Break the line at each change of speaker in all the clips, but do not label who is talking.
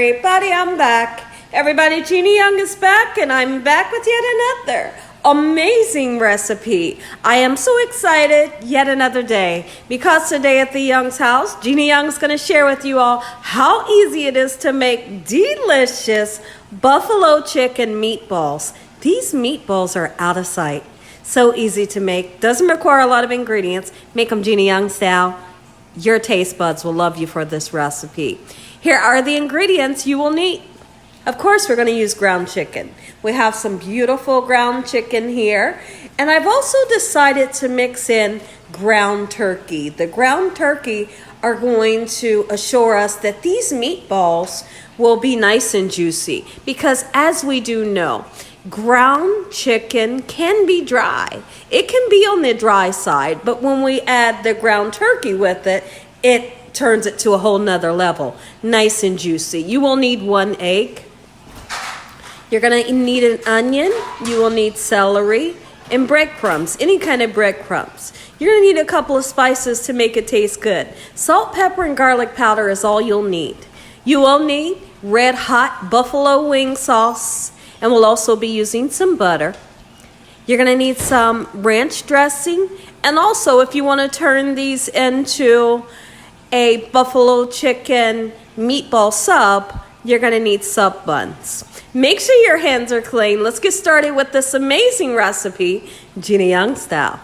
everybody, I'm back. Everybody, Gina Young is back, and I'm back with yet another amazing recipe. I am so excited, yet another day, because today at the Young's house, Gina Young's going to share with you all how easy it is to make delicious buffalo chicken meatballs. These meatballs are out of sight. So easy to make, doesn't require a lot of ingredients. Make them Gina Young style. Your taste buds will love you for this recipe. Here are the ingredients you will need. Of course, we're going to use ground chicken. We have some beautiful ground chicken here. And I've also decided to mix in ground turkey. The ground turkey are going to assure us that these meatballs will be nice and juicy. Because as we do know, ground chicken can be dry. It can be on the dry side, but when we add the ground turkey with it, it turns it to a whole nother level. Nice and juicy. You will need 1 egg. You're going to need an onion. You will need celery and breadcrumbs, any kind of breadcrumbs. You're going to need a couple of spices to make it taste good. Salt, pepper, and garlic powder is all you'll need. You will need red hot buffalo wing sauce, and we'll also be using some butter. You're going to need some ranch dressing, and also if you want to turn these into a buffalo chicken meatball sub, you're going to need sub buns. Make sure your hands are clean. Let's get started with this amazing recipe, Gina Young style.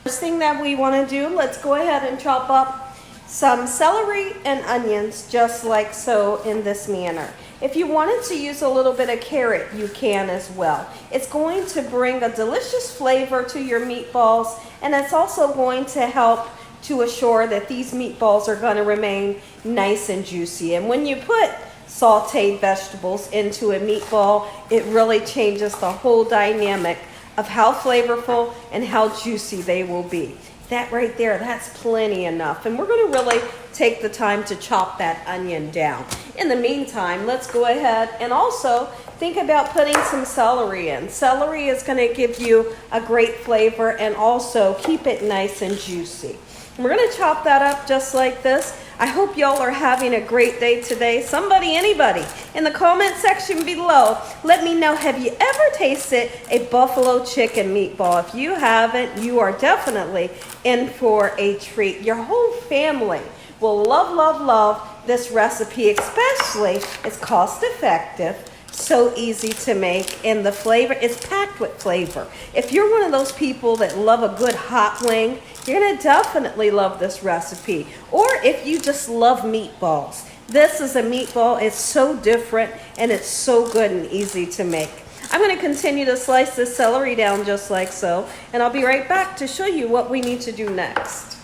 First thing that we want to do, let's go ahead and chop up some celery and onions just like so in this manner. If you wanted to use a little bit of carrot, you can as well. It's going to bring a delicious flavor to your meatballs, and it's also going to help to assure that these meatballs are going to remain nice and juicy. And when you put sauteed vegetables into a meatball, it really changes the whole dynamic of how flavorful and how juicy they will be. That right there, that's plenty enough. And we're going to really take the time to chop that onion down. In the meantime, let's go ahead and also think about putting some celery in. Celery is going to give you a great flavor and also keep it nice and juicy. We're going to chop that up just like this. I hope y'all are having a great day today. Somebody, anybody, in the comment section below, let me know, have you ever tasted a buffalo chicken meatball? If you haven't, you are definitely in for a treat. Your whole family will love, love, love this recipe, especially it's cost effective. So easy to make, and the flavor is packed with flavor. If you're one of those people that love a good hot wing, you're going to definitely love this recipe. Or if you just love meatballs, this is a meatball. It's so different, and it's so good and easy to make. I'm going to continue to slice this celery down just like so, and I'll be right back to show you what we need to do next.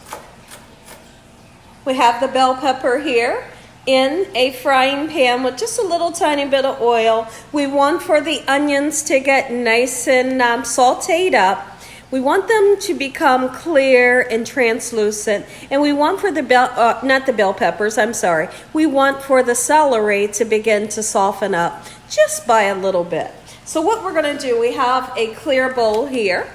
We have the bell pepper here in a frying pan with just a little tiny bit of oil. We want for the onions to get nice and sauteed up. We want them to become clear and translucent. And we want for the not the bell peppers, I'm sorry. We want for the celery to begin to soften up just by a little bit. So what we're going to do, we have a clear bowl here.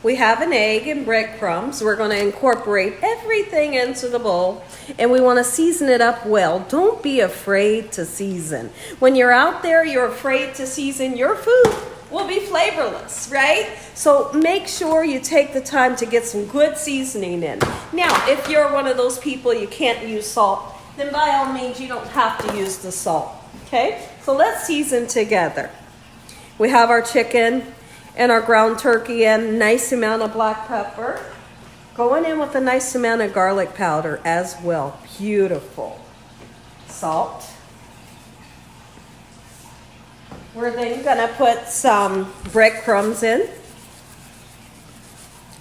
We have an egg and breadcrumbs. We're going to incorporate everything into the bowl, and we want to season it up well. Don't be afraid to season. When you're out there, you're afraid to season, your food will be flavorless, right? So make sure you take the time to get some good seasoning in. Now, if you're one of those people you can't use salt, then by all means, you don't have to use the salt, okay? So let's season together. We have our chicken and our ground turkey and nice amount of black pepper. Going in with a nice amount of garlic powder as well. Beautiful. Salt. We're then gonna put some breadcrumbs in.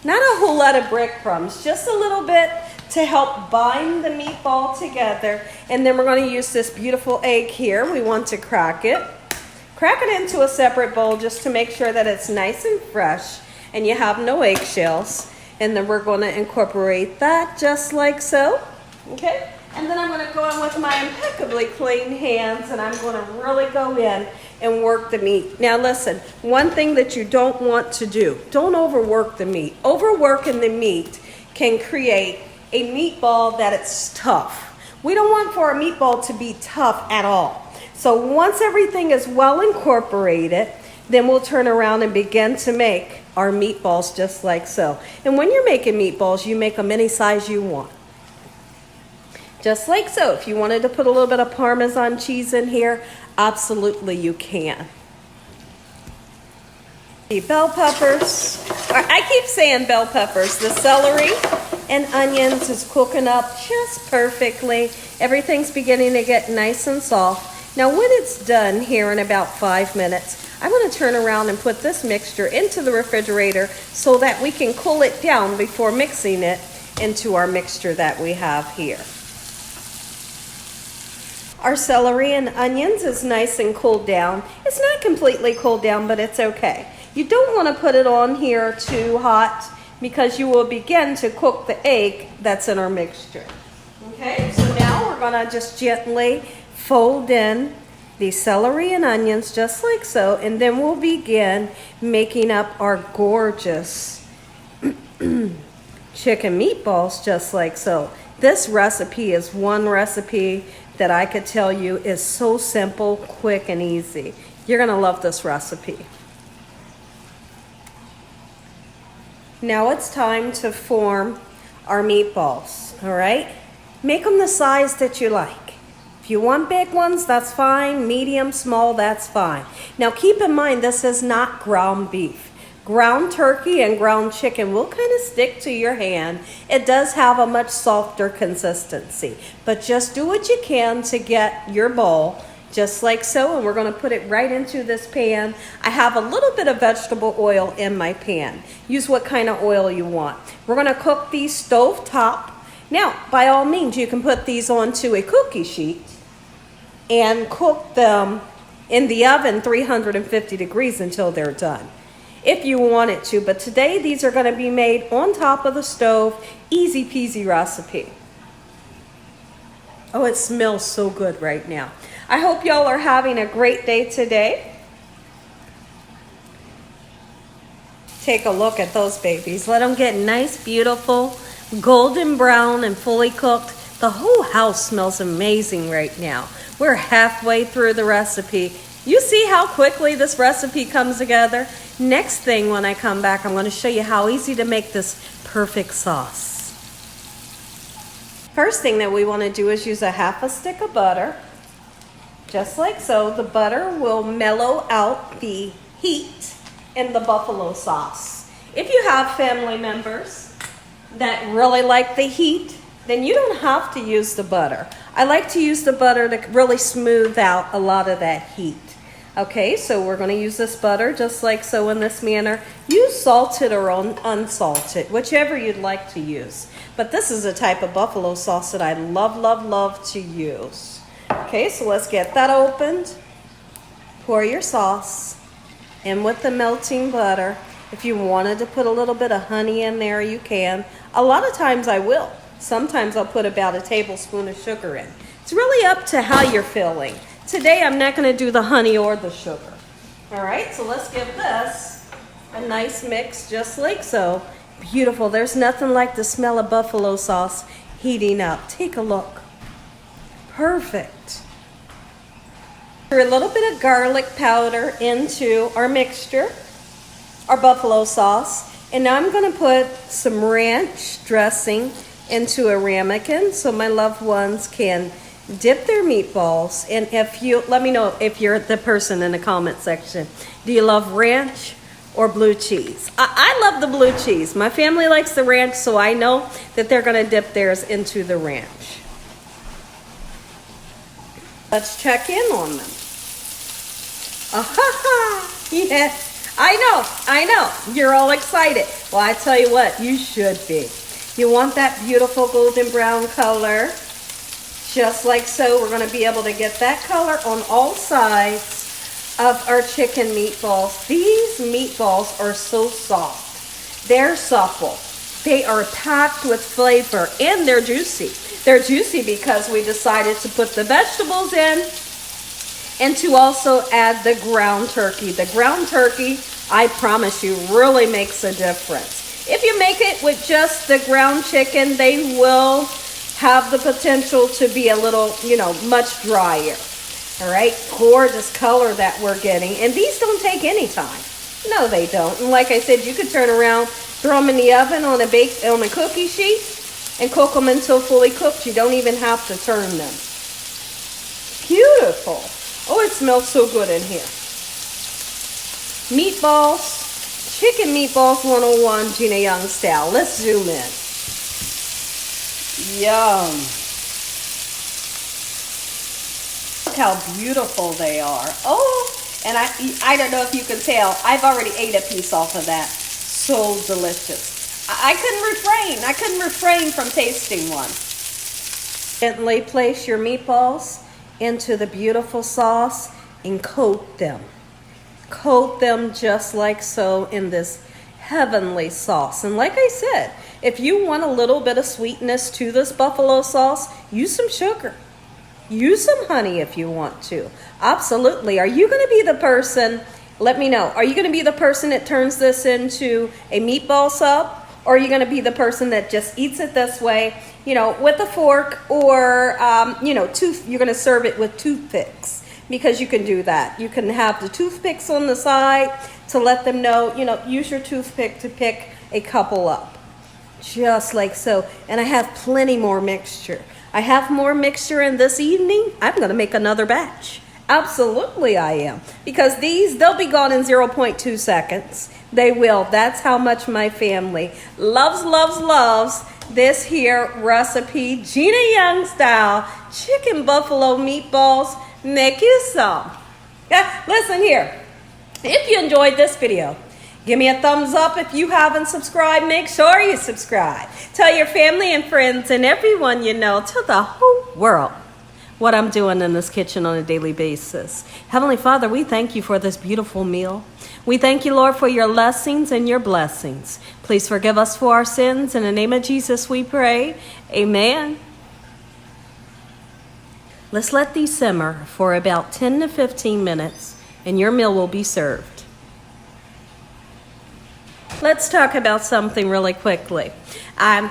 Not a whole lot of breadcrumbs, just a little bit to help bind the meatball together. And then we're gonna use this beautiful egg here. We want to crack it. Crack it into a separate bowl just to make sure that it's nice and fresh and you have no eggshells. And then we're going to incorporate that just like so. Okay? And then I'm going to go in with my impeccably clean hands, and I'm going to really go in and work the meat. Now listen, one thing that you don't want to do, don't overwork the meat. Overworking the meat can create a meatball that it's tough. We don't want for our meatball to be tough at all. So once everything is well incorporated, then we'll turn around and begin to make our meatballs just like so. And when you're making meatballs, you make them any size you want. Just like so. If you wanted to put a little bit of Parmesan cheese in here, absolutely you can. The bell peppers, or I keep saying bell peppers, the celery and onions is cooking up just perfectly. Everything's beginning to get nice and soft. Now when it's done here in about 5 minutes, I'm going to turn around and put this mixture into the refrigerator so that we can cool it down before mixing it into our mixture that we have here. Our celery and onions is nice and cooled down. It's not completely cooled down, but it's okay. You don't want to put it on here too hot because you will begin to cook the egg that's in our mixture. Okay, so now we're going to just gently fold in the celery and onions just like so, and then we'll begin making up our gorgeous chicken meatballs just like so. This recipe is one recipe that I could tell you is so simple, quick, and easy. You're gonna love this recipe. Now it's time to form our meatballs, all right? Make them the size that you like. If you want big ones, that's fine. Medium, small, that's fine. Now keep in mind, this is not ground beef. Ground turkey and ground chicken will kind of stick to your hand. It does have a much softer consistency, but just do what you can to get your bowl just like so, and we're going to put it right into this pan. I have a little bit of vegetable oil in my pan. Use what kind of oil you want. We're going to cook these stove top. Now, by all means, you can put these onto a cookie sheet and cook them in the oven 350 degrees until they're done, if you wanted to. But today, these are going to be made on top of the stove. Easy peasy recipe. Oh, it smells so good right now. I hope y'all are having a great day today. Take a look at those babies. Let them get nice, beautiful, golden brown and fully cooked. The whole house smells amazing right now. We're halfway through the recipe. You see how quickly this recipe comes together? Next thing when I come back, I'm going to show you how easy to make this perfect sauce. First thing that we want to do is use a half a stick of butter. Just like so. The butter will mellow out the heat in the buffalo sauce. If you have family members that really like the heat, then you don't have to use the butter. I like to use the butter to really smooth out a lot of that heat. Okay, so we're going to use this butter just like so in this manner. Use salted or unsalted, whichever you'd like to use. But this is a type of buffalo sauce that I love, love, love to use. Okay, so let's get that opened. Pour your sauce in with the melting butter. If you wanted to put a little bit of honey in there, you can. A lot of times I will. Sometimes I'll put about a tablespoon of sugar in. It's really up to how you're feeling. Today I'm not going to do the honey or the sugar. All right, so let's give this a nice mix just like so. Beautiful. There's nothing like the smell of buffalo sauce heating up. Take a look. Perfect. Pour a little bit of garlic powder into our mixture, our buffalo sauce. And now I'm going to put some ranch dressing into a ramekin so my loved ones can dip their meatballs. And if you, let me know if you're the person in the comment section. Do you love ranch or blue cheese? I love the blue cheese. My family likes the ranch, so I know that they're going to dip theirs into the ranch. Let's check in on them. Yes, I know. You're all excited. Well, I tell you what, you should be. You want that beautiful golden brown color. Just like so, we're going to be able to get that color on all sides of our chicken meatballs. These meatballs are so soft. They're supple. They are packed with flavor, and they're juicy. They're juicy because we decided to put the vegetables in and to also add the ground turkey. The ground turkey, I promise you, really makes a difference. If you make it with just the ground chicken, they will have the potential to be a little, much drier. All right, gorgeous color that we're getting. And these don't take any time. No, they don't. And like I said, you could turn around, throw them in the oven on a cookie sheet and cook them until fully cooked. You don't even have to turn them. Beautiful. Oh, it smells so good in here. Meatballs, chicken meatballs 101, Gina Young style. Let's zoom in. Yum. Look how beautiful they are. Oh, and I don't know if you can tell, I've already ate a piece off of that. So delicious. I couldn't refrain from tasting one. Gently place your meatballs into the beautiful sauce and coat them. Coat them just like so in this heavenly sauce. And like I said, if you want a little bit of sweetness to this buffalo sauce, use some sugar. Use some honey if you want to. Absolutely. Are you going to be the person, let me know, are you going to be the person that turns this into a meatball sub? Or are you going to be the person that just eats it this way, with a fork, or, you're going to serve it with toothpicks? Because you can do that. You can have the toothpicks on the side to let them know, use your toothpick to pick a couple up. Just like so. And I have plenty more mixture. I have more mixture in this evening. I'm going to make another batch. Absolutely I am. Because they'll be gone in 0.2 seconds. They will. That's how much my family loves this here recipe. Gina Young style chicken buffalo meatballs. Make you some. Listen here. If you enjoyed this video, give me a thumbs up. If you haven't subscribed, make sure you subscribe. Tell your family and friends and everyone you know, to the whole world, what I'm doing in this kitchen on a daily basis. Heavenly Father, we thank you for this beautiful meal. We thank you, Lord, for your blessings and your blessings. Please forgive us for our sins. In the name of Jesus we pray. Amen. Let's let these simmer for about 10 to 15 minutes and your meal will be served. Let's talk about something really quickly.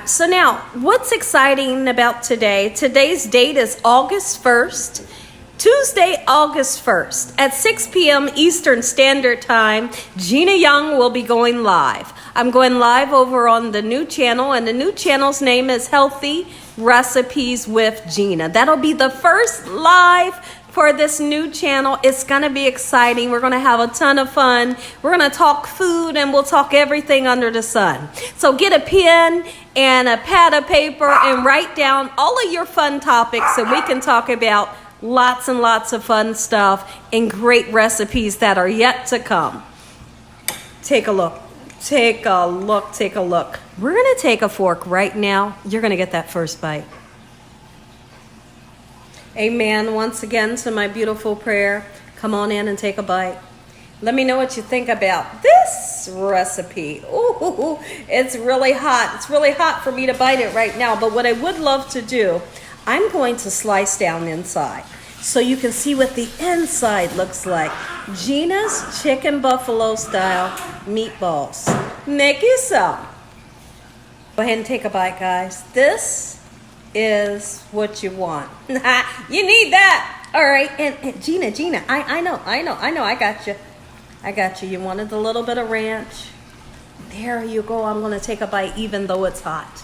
So now, what's exciting about today? Today's date is August 1st. Tuesday, August 1st at 6 p.m. Eastern Standard Time, Gina Young will be going live. I'm going live over on the new channel, and the new channel's name is Healthy Recipes with Gina. That'll be the first live for this new channel. It's going to be exciting. We're going to have a ton of fun. We're going to talk food, and we'll talk everything under the sun. So get a pen and a pad of paper and write down all of your fun topics so we can talk about lots and lots of fun stuff and great recipes that are yet to come. Take a look. Take a look. Take a look. We're going to take a fork right now. You're going to get that first bite. Amen. Once again to my beautiful prayer. Come on in and take a bite. Let me know what you think about this recipe. Ooh, it's really hot. It's really hot for me to bite it right now. But what I would love to do, I'm going to slice down inside so you can see what the inside looks like. Gina's chicken buffalo style meatballs. Make you some. Go ahead and take a bite, guys. This is what you want. You need that. All right. And Gina, I know. I got you. You wanted a little bit of ranch. There you go. I'm going to take a bite even though it's hot.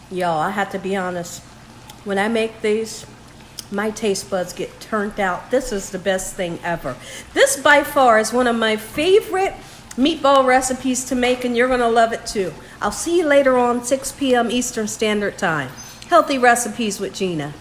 Y'all, I have to be honest. When I make these, my taste buds get turned out. This is the best thing ever. This by far is one of my favorite meatball recipes to make, and you're going to love it too. I'll see you later on, 6 p.m. Eastern Standard Time. Healthy Recipes with Gina.